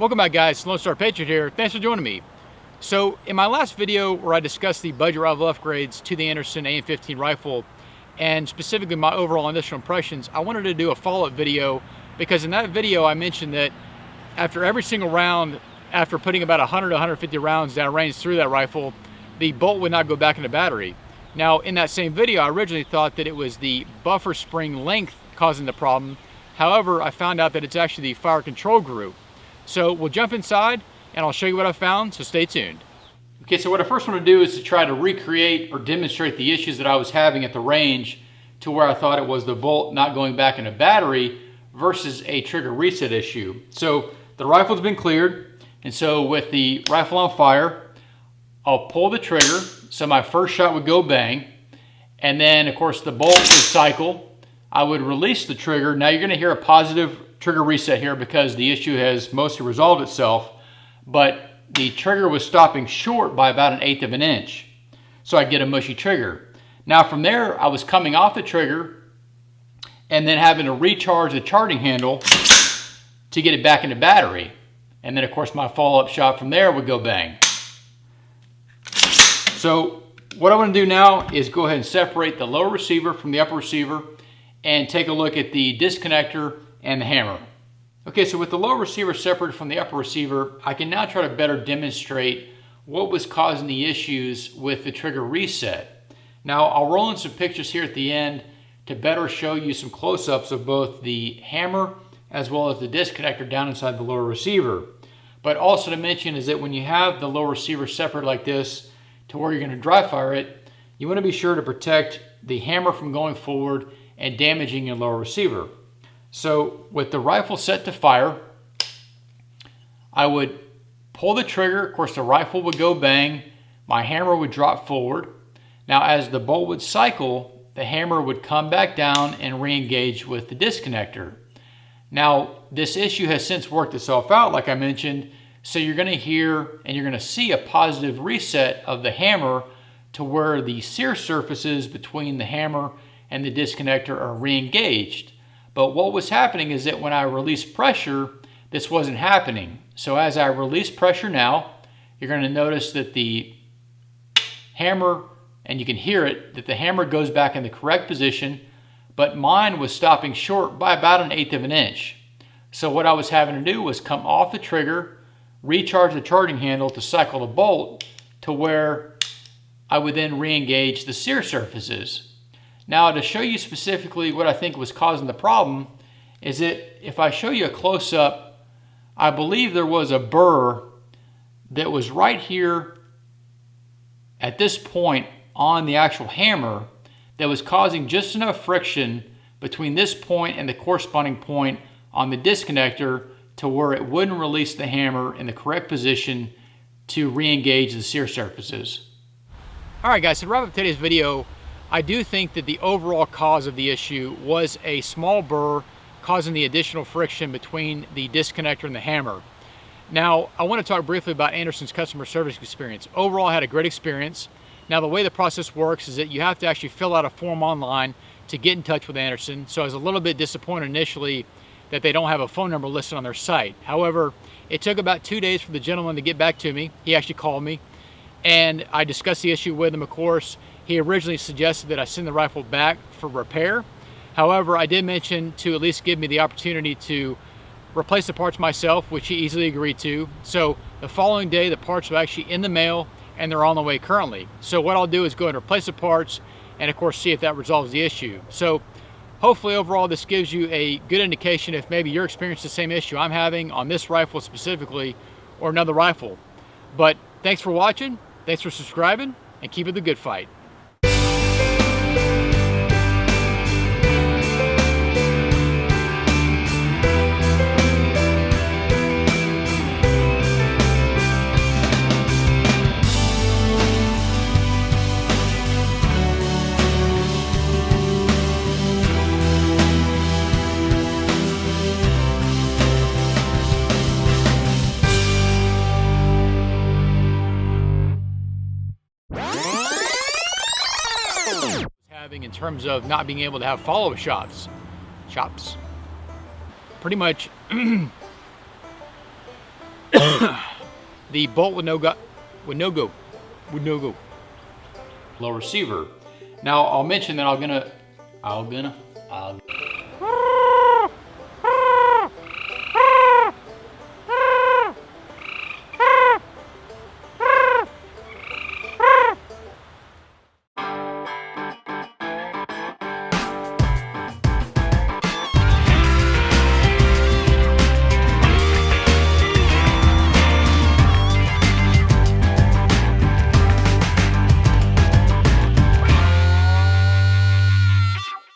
Welcome back, guys. Lonestar Patriot here. Thanks for joining me. So in my last video where I discussed the budget rifle upgrades to the Anderson AM15 rifle and specifically my overall initial impressions, I wanted to do a follow-up video because in that video I mentioned that after every single round, after putting about 100 to 150 rounds downrange through that rifle, the bolt would not go back in the battery. Now in that same video I originally thought that it was the buffer spring length causing the problem. However, I found out that it's actually the fire control group. So we'll jump inside and I'll show you what I found, so stay tuned. Okay, so what I first want to do is to try to recreate or demonstrate the issues that I was having at the range to where I thought it was the bolt not going back in a battery versus a trigger reset issue. So the rifle's been cleared, and so with the rifle on fire, I'll pull the trigger, so my first shot would go bang, and then of course the bolt would cycle. I would release the trigger. Now you're going to hear a positive trigger reset here because the issue has mostly resolved itself, but the trigger was stopping short by about 1/8 of an inch. So I get a mushy trigger. Now from there, I was coming off the trigger and then having to recharge the charging handle to get it back into battery. And then of course my follow-up shot from there would go bang. So what I want to do now is go ahead and separate the lower receiver from the upper receiver and take a look at the disconnector and the hammer. Okay, so with the lower receiver separated from the upper receiver, I can now try to better demonstrate what was causing the issues with the trigger reset. Now, I'll roll in some pictures here at the end to better show you some close-ups of both the hammer as well as the disconnector down inside the lower receiver. But also to mention is that when you have the lower receiver separate like this to where you're going to dry fire it, you want to be sure to protect the hammer from going forward and damaging your lower receiver. So with the rifle set to fire, I would pull the trigger. Of course, the rifle would go bang. My hammer would drop forward. Now, as the bolt would cycle, the hammer would come back down and re-engage with the disconnector. Now, this issue has since worked itself out, like I mentioned, so you're going to hear and you're going to see a positive reset of the hammer to where the sear surfaces between the hammer and the disconnector are re-engaged. But what was happening is that when I released pressure, this wasn't happening. So as I release pressure now, you're going to notice that the hammer, and you can hear it, that the hammer goes back in the correct position, but mine was stopping short by about 1/8 of an inch. So what I was having to do was come off the trigger, recharge the charging handle to cycle the bolt to where I would then re-engage the sear surfaces. Now, to show you specifically what I think was causing the problem is that if I show you a close-up, I believe there was a burr that was right here at this point on the actual hammer that was causing just enough friction between this point and the corresponding point on the disconnector to where it wouldn't release the hammer in the correct position to re-engage the sear surfaces. All right, guys, so to wrap up today's video, I do think that the overall cause of the issue was a small burr causing the additional friction between the disconnector and the hammer. Now, I want to talk briefly about Anderson's customer service experience. Overall, I had a great experience. Now, the way the process works is that you have to actually fill out a form online to get in touch with Anderson. So I was a little bit disappointed initially that they don't have a phone number listed on their site. However, it took about 2 days for the gentleman to get back to me. He actually called me and I discussed the issue with him, of course. He originally suggested that I send the rifle back for repair. However, I did mention to at least give me the opportunity to replace the parts myself, which he easily agreed to. So the following day, the parts were actually in the mail and they're on the way currently. So what I'll do is go and replace the parts and of course see if that resolves the issue. So hopefully overall this gives you a good indication if maybe you're experiencing the same issue I'm having on this rifle specifically or another rifle. But thanks for watching, thanks for subscribing, and keep it the good fight. In terms of not being able to have follow-up shots. Pretty much the bolt would no go. Low receiver. Now I'll mention that I'm gonna